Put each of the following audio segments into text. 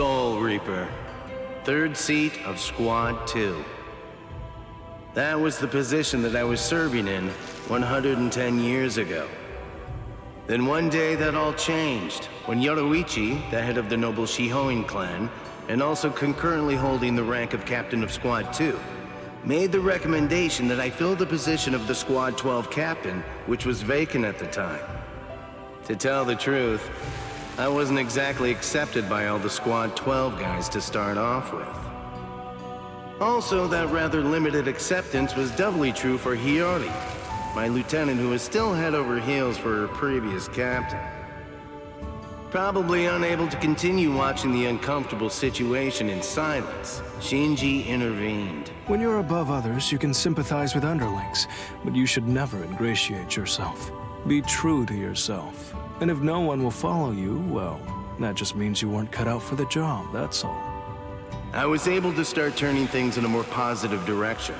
Soul Reaper, third seat of Squad 2. That was the position that I was serving in 110 years ago. Then one day that all changed, when Yoruichi, the head of the noble Shihoin clan, and also concurrently holding the rank of Captain of Squad 2, made the recommendation that I fill the position of the Squad 12 captain, which was vacant at the time. To tell the truth, I wasn't exactly accepted by all the Squad 12 guys to start off with. Also, that rather limited acceptance was doubly true for Hiyori, my lieutenant who was still head over heels for her previous captain. Probably unable to continue watching the uncomfortable situation in silence, Shinji intervened. When you're above others, you can sympathize with underlings, but you should never ingratiate yourself. Be true to yourself. And if no one will follow you, well, that just means you weren't cut out for the job, that's all. I was able to start turning things in a more positive direction,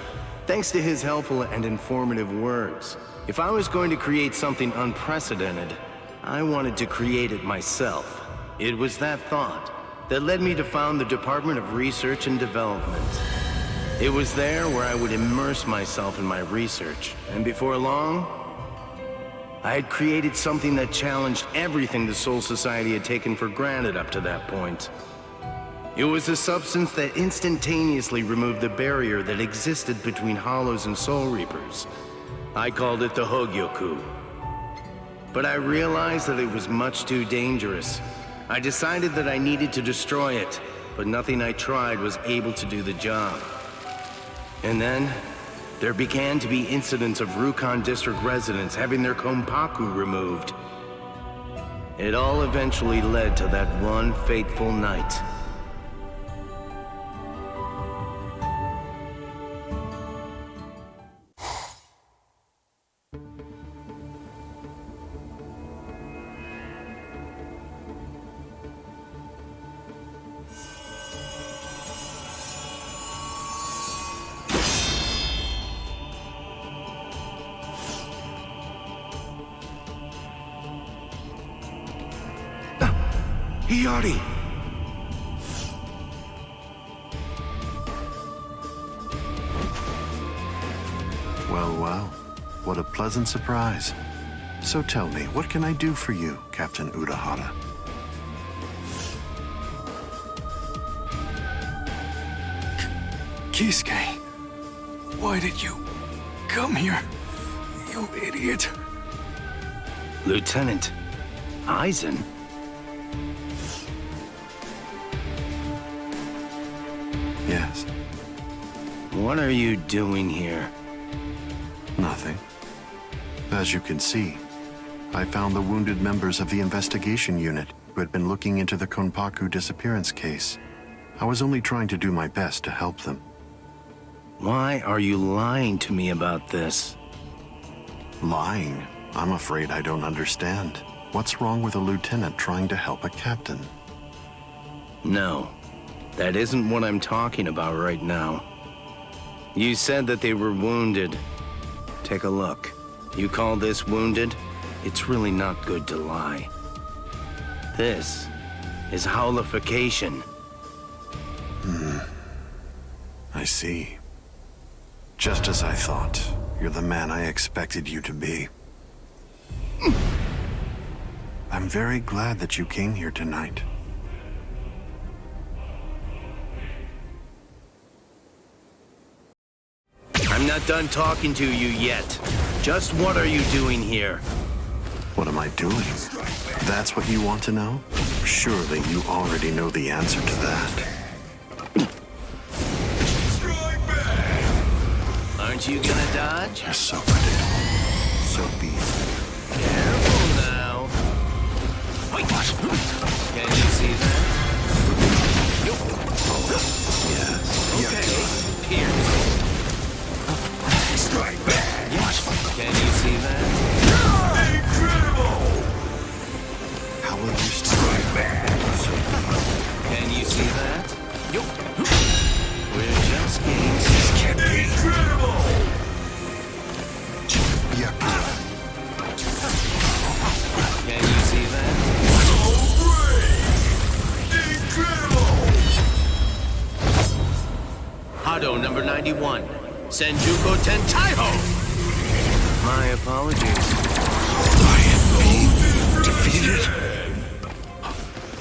thanks to his helpful and informative words. If I was going to create something unprecedented, I wanted to create it myself. It was that thought that led me to found the Department of Research and Development. It was there where I would immerse myself in my research, and before long, I had created something that challenged everything the Soul Society had taken for granted up to that point. It was a substance that instantaneously removed the barrier that existed between Hollows and Soul Reapers. I called it the Hôgyoku. But I realized that it was much too dangerous. I decided that I needed to destroy it, but nothing I tried was able to do the job. And then, there began to be incidents of Rukon District residents having their Konpaku removed. It all eventually led to that one fateful night. Hiyori! Well, what a pleasant surprise. So tell me, what can I do for you, Captain Urahara? Kisuke, why did you come here, you idiot? Lieutenant, Aizen? Yes. What are you doing here? Nothing. As you can see, I found the wounded members of the investigation unit who had been looking into the Konpaku disappearance case. I was only trying to do my best to help them. Why are you lying to me about this? Lying? I'm afraid I don't understand. What's wrong with a lieutenant trying to help a captain? No. That isn't what I'm talking about right now. You said that they were wounded. Take a look. You call this wounded? It's really not good to lie. This is howlification. I see. Just as I thought. You're the man I expected you to be. I'm very glad that you came here tonight. I'm not done talking to you yet. Just what are you doing here? What am I doing? That's what you want to know? Surely you already know the answer to that. Aren't you gonna dodge? You're so predictable. So be it. Careful now. Wait, can you see that? Yes. Okay, here. Strike back. Yes. Can you see that? Incredible! How will you strike back? Can you see that? Yo. We're just getting started. Incredible! Can you see that? So brave! Incredible! Shadow number 91. Senjuko Tentaiho! My apologies. I am being defeated.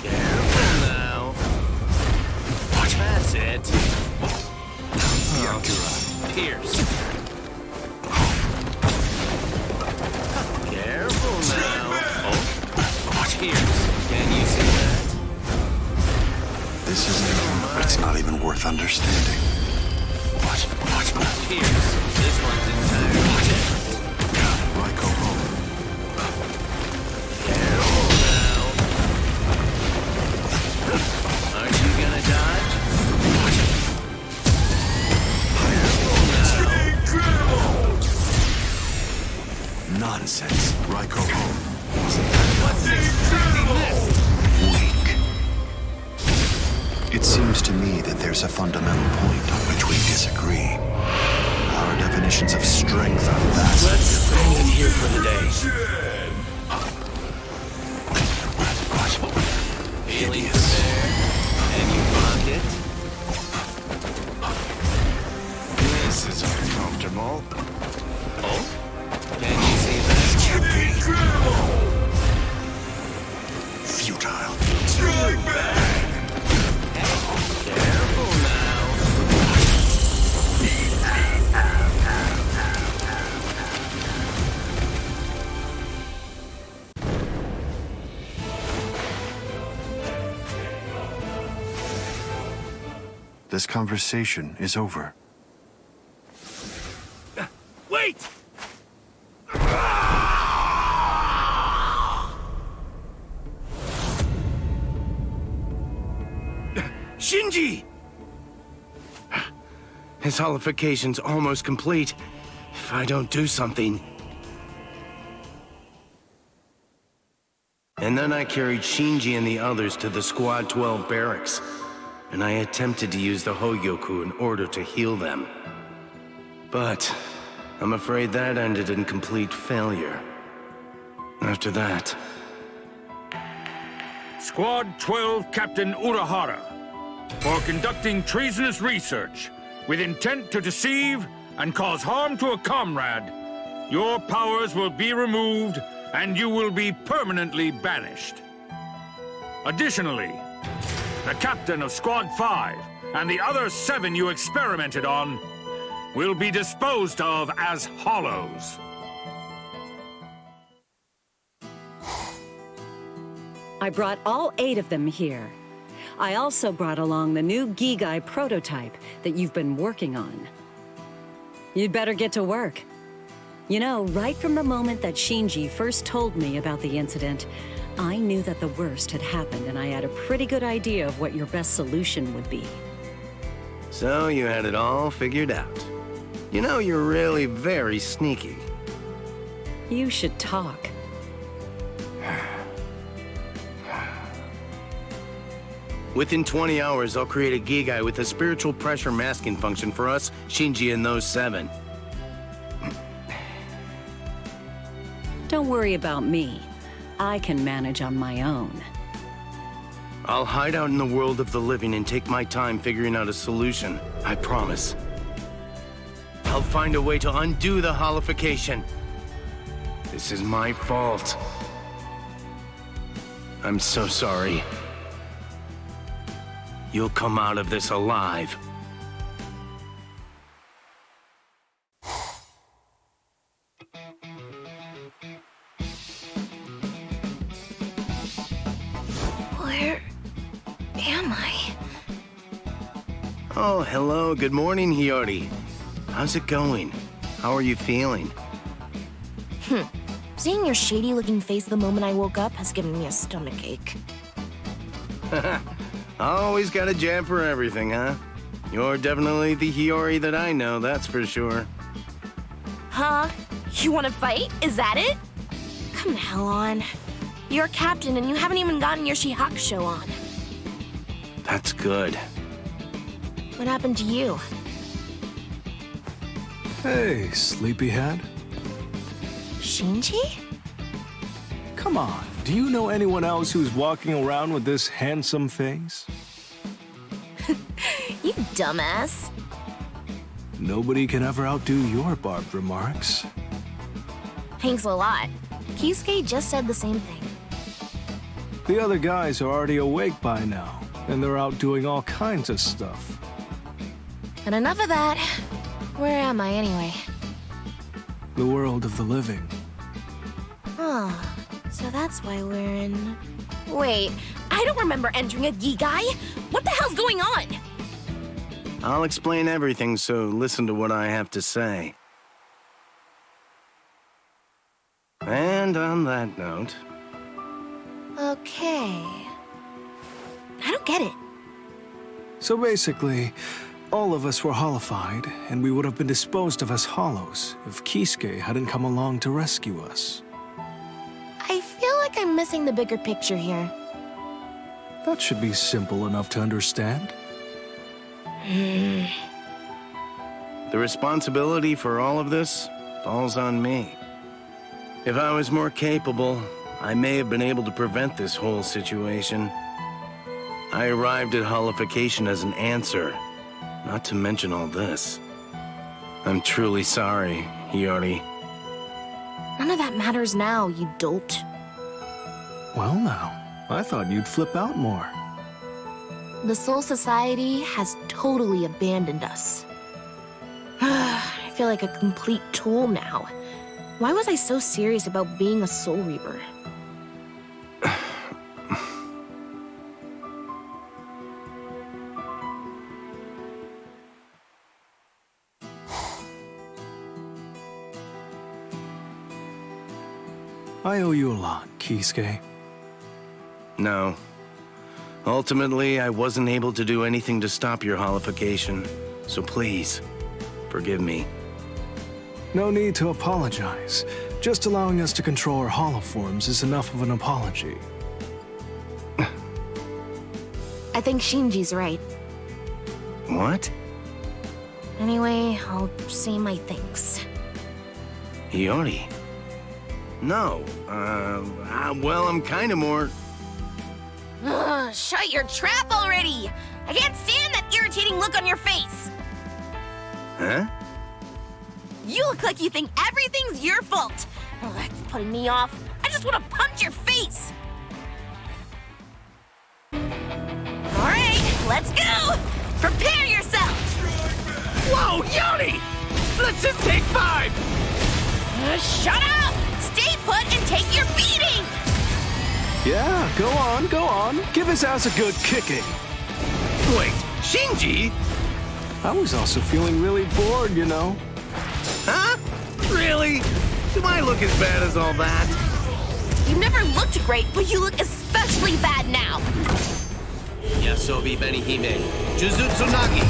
Careful now. That's it. Pierce. Careful now. Oh, Pierce. Can you see that? This isn't even... It's not even worth understanding. What? Pierce. This one's entirely different. Raiko home. Careful now. Aren't you gonna dodge? Nonsense. Raiko home. What's expecting this? Weak. It seems to me that there's a fundamental point on which we disagree. Our definitions of strength are vastly Let's end it here for the day. Feeling prepared? And you block it? This is uncomfortable. Oh? Can you see that? Futile. Careful now. This conversation is over. Wait! Shinji! His holification's almost complete. If I don't do something... And then I carried Shinji and the others to the Squad 12 barracks, and I attempted to use the Hôgyoku in order to heal them. But I'm afraid that ended in complete failure. After that... Squad 12 Captain Urahara, for conducting treasonous research with intent to deceive and cause harm to a comrade, your powers will be removed and you will be permanently banished. Additionally, the captain of Squad 5 and the other 7 you experimented on will be disposed of as hollows. I brought all 8 of them here. I also brought along the new Gigai prototype that you've been working on. You'd better get to work. You know, right from the moment that Shinji first told me about the incident, I knew that the worst had happened and I had a pretty good idea of what your best solution would be. So you had it all figured out. You know, you're really very sneaky. You should talk. Within 20 hours, I'll create a Gigai with a spiritual pressure masking function for us, Shinji, and those 7. Don't worry about me. I can manage on my own. I'll hide out in the world of the living and take my time figuring out a solution. I promise. I'll find a way to undo the holification. This is my fault. I'm so sorry. You'll come out of this alive. Where am I? Oh, hello. Good morning, Hiyori. How's it going? How are you feeling? Seeing your shady-looking face the moment I woke up has given me a stomachache. Always got a jab for everything, huh? You're definitely the Hiyori that I know, that's for sure. Huh? You want to fight? Is that it? Come the hell on. You're a captain and you haven't even gotten your Shihakusho on. That's good. What happened to you? Hey, sleepyhead. Shinji? Come on, do you know anyone else who's walking around with this handsome face? You dumbass. Nobody can ever outdo your barbed remarks. Thanks a lot. Kisuke just said the same thing. The other guys are already awake by now, and they're out doing all kinds of stuff. And enough of that. Where am I anyway? The world of the living. Oh, so that's why we're in... Wait, I don't remember entering a Gigai. What the hell's going on? I'll explain everything, so listen to what I have to say. And on that note... Okay... I don't get it. So basically, all of us were hollowified, and we would have been disposed of as hollows if Kisuke hadn't come along to rescue us. I feel like I'm missing the bigger picture here. That should be simple enough to understand. The responsibility for all of this falls on me. If I was more capable, I may have been able to prevent this whole situation. I arrived at hollification as an answer, not to mention all this. I'm truly sorry, Hiyori. None of that matters now, you dolt. Well now, I thought you'd flip out more. The Soul Society has totally abandoned us. I feel like a complete tool now. Why was I so serious about being a Soul Reaper? I owe you a lot, Kisuke. No. Ultimately, I wasn't able to do anything to stop your hollification, so please, forgive me. No need to apologize. Just allowing us to control our hollow forms is enough of an apology. I think Shinji's right. What? Anyway, I'll say my thanks. Hiyori? No, well, I'm kinda more... Ugh, shut your trap already! I can't stand that irritating look on your face! Huh? You look like you think everything's your fault! Oh, that's putting me off. I just want to punch your face! Alright, let's go! Prepare yourself! Whoa, Yoni! Let's just take 5! Shut up! Stay put and take your beating! Yeah, go on, go on. Give his ass a good kicking. Wait, Shinji? I was also feeling really bored, you know. Huh? Really? Do I look as bad as all that? You never looked great, but you look especially bad now. Yasobi Benihime, Jujutsu Nagi.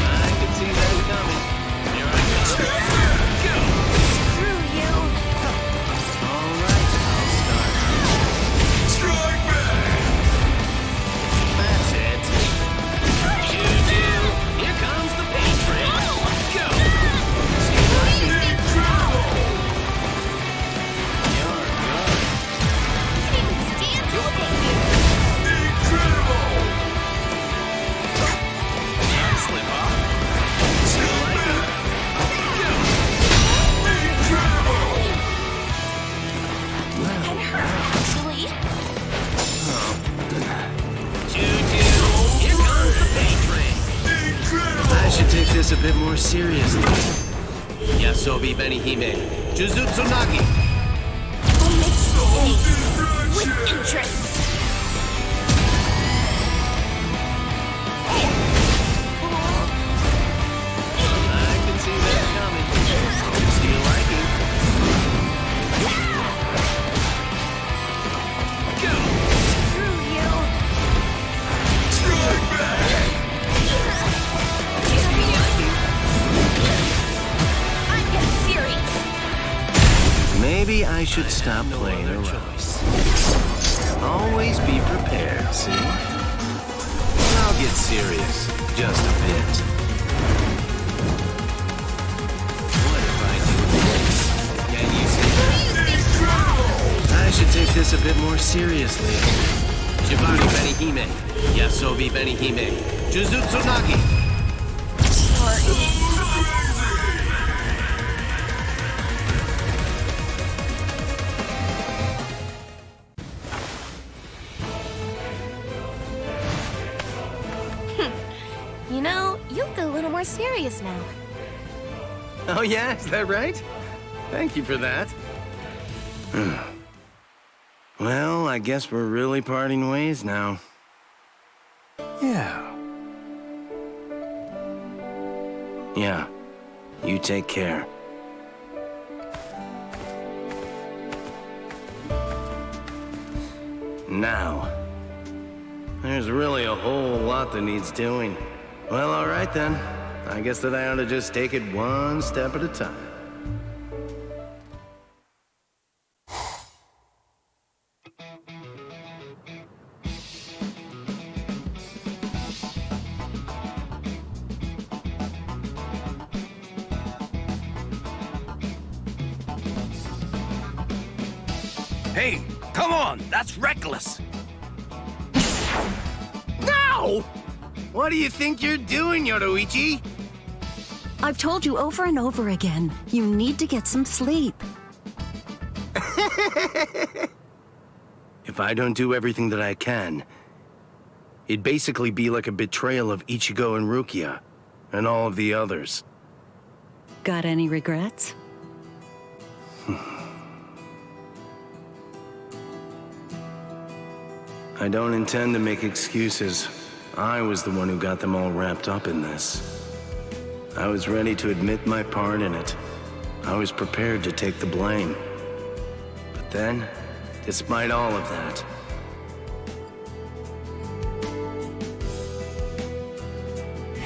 I can see that coming. Here I go. Screw you. All right, I'll start. That's it. Choo-choo. Here comes the paint train. Go. You're good. I can't even stand moving. Slip off. Still like it. Can hurt, actually. Choo-choo. Here comes the paint train. I should take this a bit more seriously. Yasobi Benihime, Jujutsu Nagi. I'll make mistakes with interest. I can see that coming. Still like it. Go. Screw you. I'm getting serious. Maybe I should stop playing around. Always be prepared, see? I'll get serious, just a bit. What if I do this? Can you see that? I should take this a bit more seriously. Shibari Benihime, Yasobi Benihime, Jujutsu Nagi. You know, you look a little more serious now. Oh yeah, is that right? Thank you for that. Well, I guess we're really parting ways now. Yeah. Yeah, you take care. Now, there's really a whole lot that needs doing. Well, all right then. I guess that I ought to just take it one step at a time. Hey, come on! That's reckless! No! What do you think you're doing, Yoruichi? I've told you over and over again, you need to get some sleep. If I don't do everything that I can, it'd basically be like a betrayal of Ichigo and Rukia, and all of the others. Got any regrets? I don't intend to make excuses. I was the one who got them all wrapped up in this. I was ready to admit my part in it. I was prepared to take the blame. But then, despite all of that,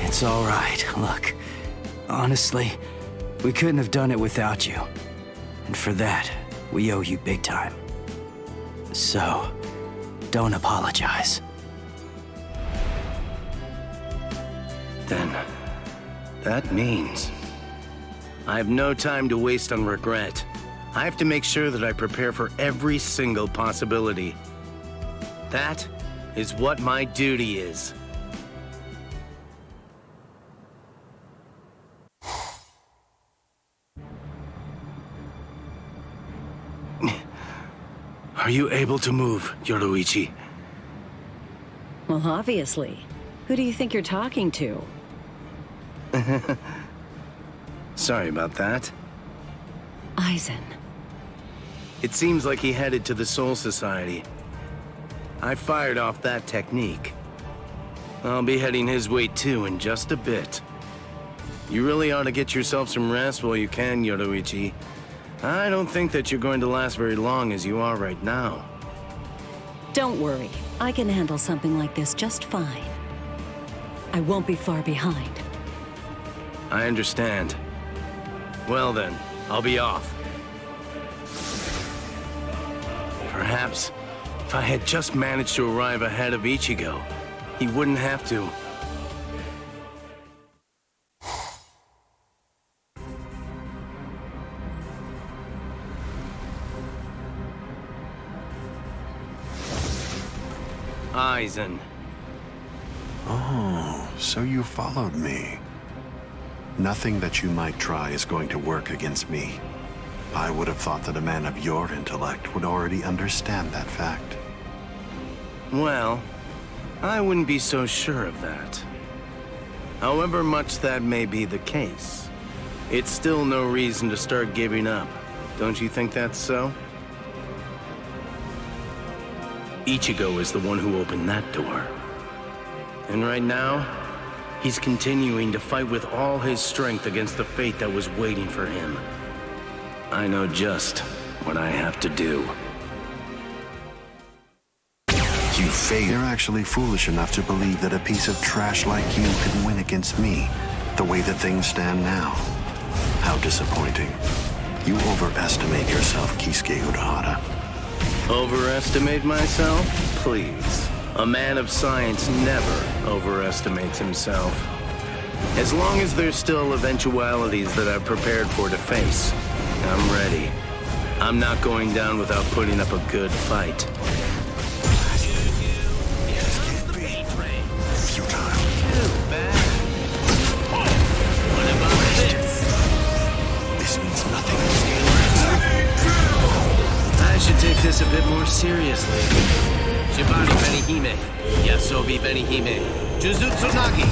It's all right. Look, honestly, we couldn't have done it without you. And for that, we owe you big time. So, don't apologize. then that means I have no time to waste on regret. I have to make sure that I prepare for every single possibility. That is what my duty is. Are you able to move, Yoruichi? Well, obviously. Who do you think you're talking to? Sorry about that. Aizen. It seems like he headed to the Soul Society. I fired off that technique. I'll be heading his way too in just a bit. You really ought to get yourself some rest while you can, Yoruichi. I don't think that you're going to last very long as you are right now. Don't worry. I can handle something like this just fine. I won't be far behind. I understand. Well then, I'll be off. Perhaps, if I had just managed to arrive ahead of Ichigo, he wouldn't have to. Aizen. Oh, so you followed me. Nothing that you might try is going to work against me. I would have thought that a man of your intellect would already understand that fact. Well, I wouldn't be so sure of that. However much that may be the case, it's still no reason to start giving up. Don't you think that's so? Ichigo is the one who opened that door. And right now, he's continuing to fight with all his strength against the fate that was waiting for him. I know just what I have to do. You failed. You're actually foolish enough to believe that a piece of trash like you can win against me, the way that things stand now. How disappointing. You overestimate yourself, Kisuke Urahara. Overestimate myself? Please. A man of science never overestimates himself. As long as there's still eventualities that I've prepared for to face, I'm ready. I'm not going down without putting up a good fight. Futile. What about this? This means nothing. I should take this a bit more seriously. Shibari Benihime, Yasobi Benihime, Jujutsu Nagi.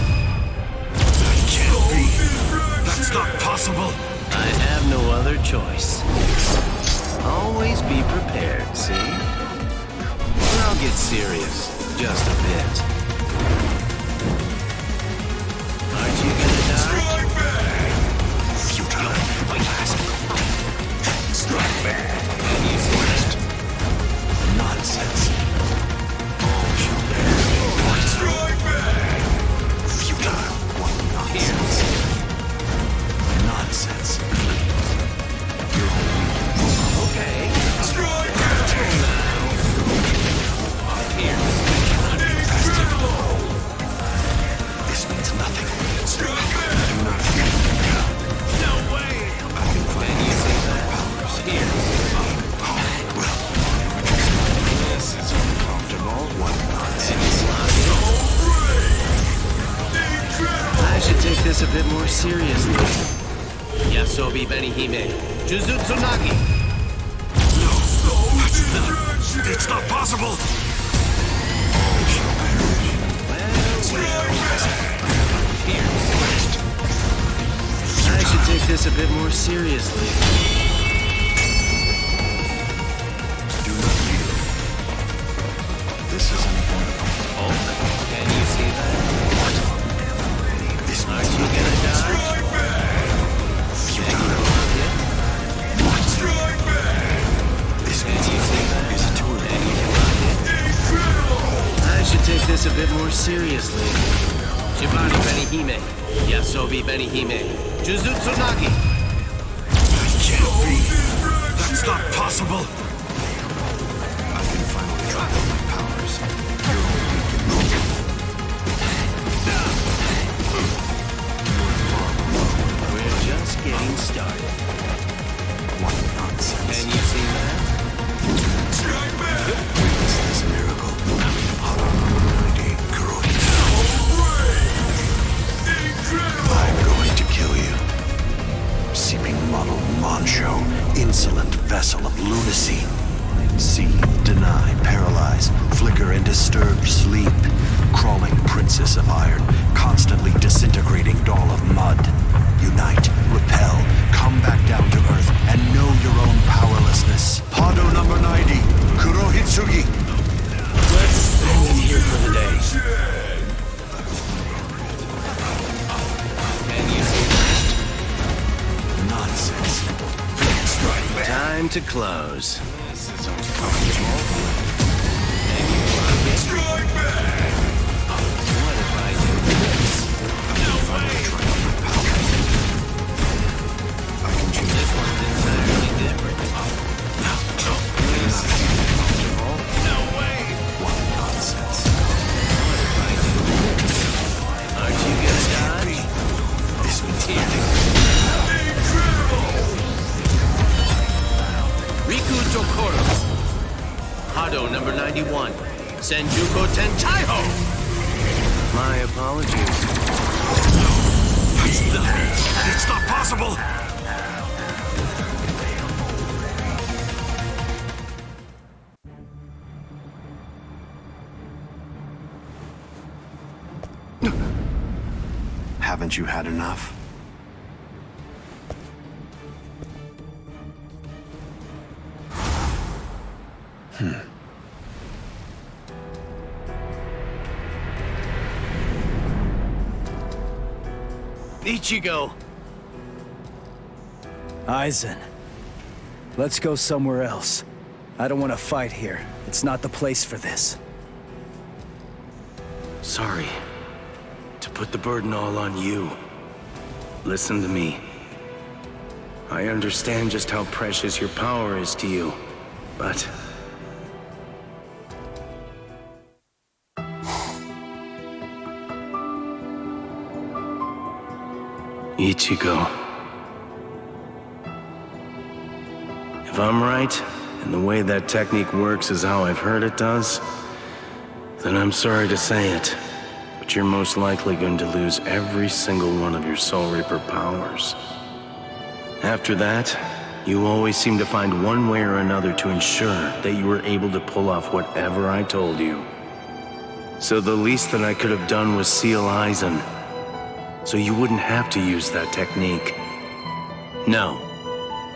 That can't be. That's not possible. I have no other choice. Always be prepared, see? And I'll get serious, just a bit. Aren't you gonna die? Futile. Strike back. Can you see that? Nonsense. All shall bear. Strike back. Futile. What nonsense. Nonsense. Okay. Strike back. Here. This means nothing. Strike back. Do not fear. No way! I can find Can you see that? Here. well. This is uncomfortable. What nonsense. I should take this a bit more seriously. Yasobi Benihime, Jujutsu Nagi. It's not possible. Here. I should take this a bit more seriously. Do not fear. This is unavoidable. Oh, can you see that? This Aren't you gonna die? This Can you see that? is too I should take this a bit more seriously. Shibari Benihime, Yasobi Benihime, Jujutsu Nagi. That can't be. That's not possible. I can finally try out my powers. You're all weak and broken. We're just getting started. What nonsense. Can you see that? Witness this miracle. Hôgyoku Kurotsuchi. I'm going to kill you. Seeping muddle Mancho, insolent vessel of lunacy. See, deny, paralyze, flicker and disturb sleep. Crawling princess of iron, constantly disintegrating doll of mud. Unite, repel, come back down to earth, and know your own powerlessness. Hado number 90, Kurohitsugi. Let's end it here for the day. Can you see that? Nonsense. Time to close. This is uncomfortable. Can you block it? What if I do this? No way. I can choose This one's entirely different. This is uncomfortable. No way! What nonsense. What if I do this? Aren't you gonna die? This means nothing. Riku Dokoro. Hado number 91. Senjuko Tentaiho! My apologies. It's not possible. Haven't you had enough? Ichigo! Aizen, let's go somewhere else. I don't want to fight here. It's not the place for this. Sorry to put the burden all on you. Listen to me. I understand just how precious your power is to you, but... Ichigo. If I'm right, and the way that technique works is how I've heard it does, then I'm sorry to say it, but you're most likely going to lose every single one of your Soul Reaper powers. After that, you always seem to find one way or another to ensure that you were able to pull off whatever I told you. So the least that I could have done was seal Aizen, so you wouldn't have to use that technique. No,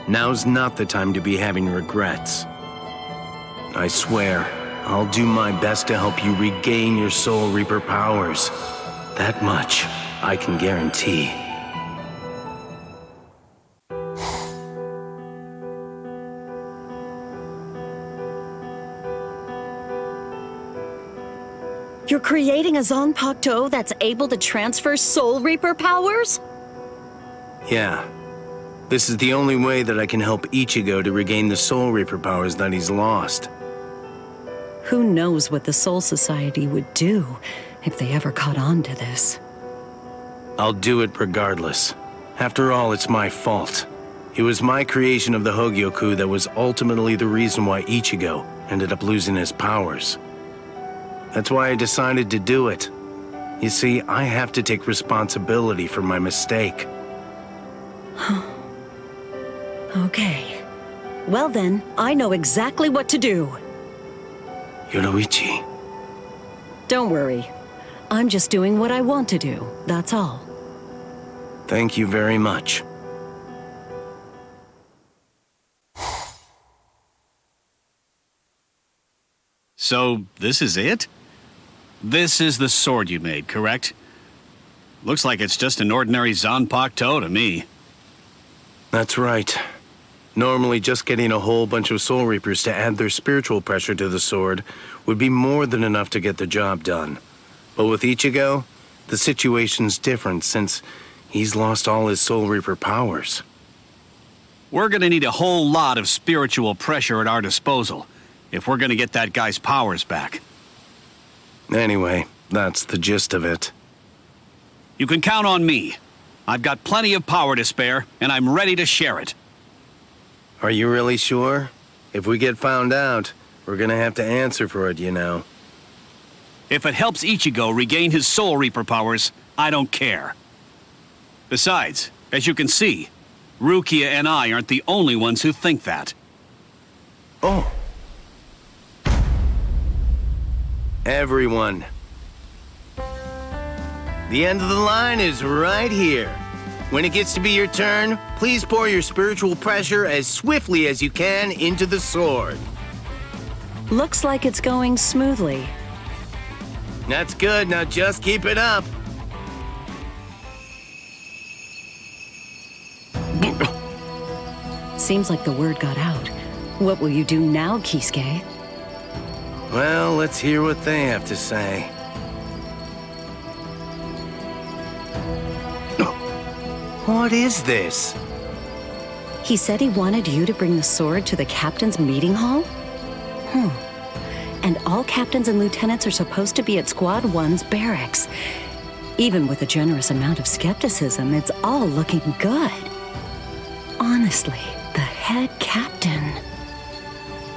now's not the time to be having regrets. I swear, I'll do my best to help you regain your Soul Reaper powers. That much I can guarantee. You're creating a Zanpakuto that's able to transfer Soul Reaper powers? Yeah. This is the only way that I can help Ichigo to regain the Soul Reaper powers that he's lost. Who knows what the Soul Society would do if they ever caught on to this. I'll do it regardless. After all, it's my fault. It was my creation of the Hôgyoku that was ultimately the reason why Ichigo ended up losing his powers. That's why I decided to do it. You see, I have to take responsibility for my mistake. Okay. Well then, I know exactly what to do. Yoruichi. Don't worry. I'm just doing what I want to do, that's all. Thank you very much. So, this is it? This is the sword you made, correct? Looks like it's just an ordinary Zanpakuto to me. That's right. Normally, just getting a whole bunch of Soul Reapers to add their spiritual pressure to the sword would be more than enough to get the job done. But with Ichigo, the situation's different since he's lost all his Soul Reaper powers. We're gonna need a whole lot of spiritual pressure at our disposal if we're gonna get that guy's powers back. Anyway, that's the gist of it. You can count on me. I've got plenty of power to spare, and I'm ready to share it. Are you really sure? If we get found out, we're gonna have to answer for it, you know. If it helps Ichigo regain his Soul Reaper powers, I don't care. Besides, as you can see, Rukia and I aren't the only ones who think that. Oh. Everyone. The end of the line is right here. When it gets to be your turn, please pour your spiritual pressure as swiftly as you can into the sword. Looks like it's going smoothly. That's good, now just keep it up. Seems like the word got out. What will you do now, Kisuke? Well, let's hear what they have to say. What is this? He said he wanted you to bring the sword to the captain's meeting hall? And all captains and lieutenants are supposed to be at Squad 1's barracks. Even with a generous amount of skepticism, it's all looking good. Honestly, the head captain.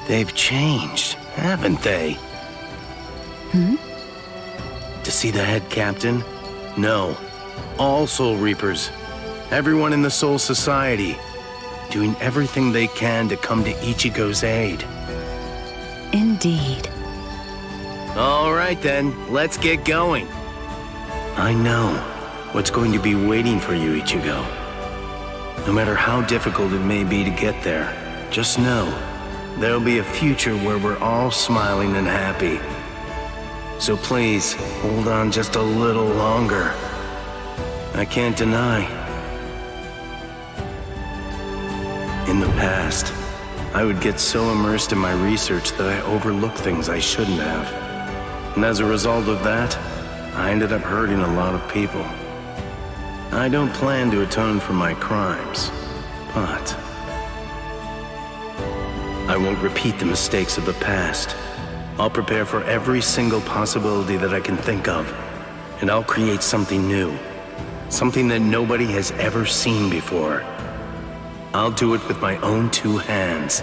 They've changed, haven't they? To see the head captain? No. All Soul Reapers. Everyone in the Soul Society. Doing everything they can to come to Ichigo's aid. Indeed. All right then, let's get going. I know what's going to be waiting for you, Ichigo. No matter how difficult it may be to get there, just know there'll be a future where we're all smiling and happy. So please, hold on just a little longer. I can't deny. In the past, I would get so immersed in my research that I overlooked things I shouldn't have. And as a result of that, I ended up hurting a lot of people. I don't plan to atone for my crimes, but I won't repeat the mistakes of the past. I'll prepare for every single possibility that I can think of, and I'll create something new. Something that nobody has ever seen before. I'll do it with my own two hands.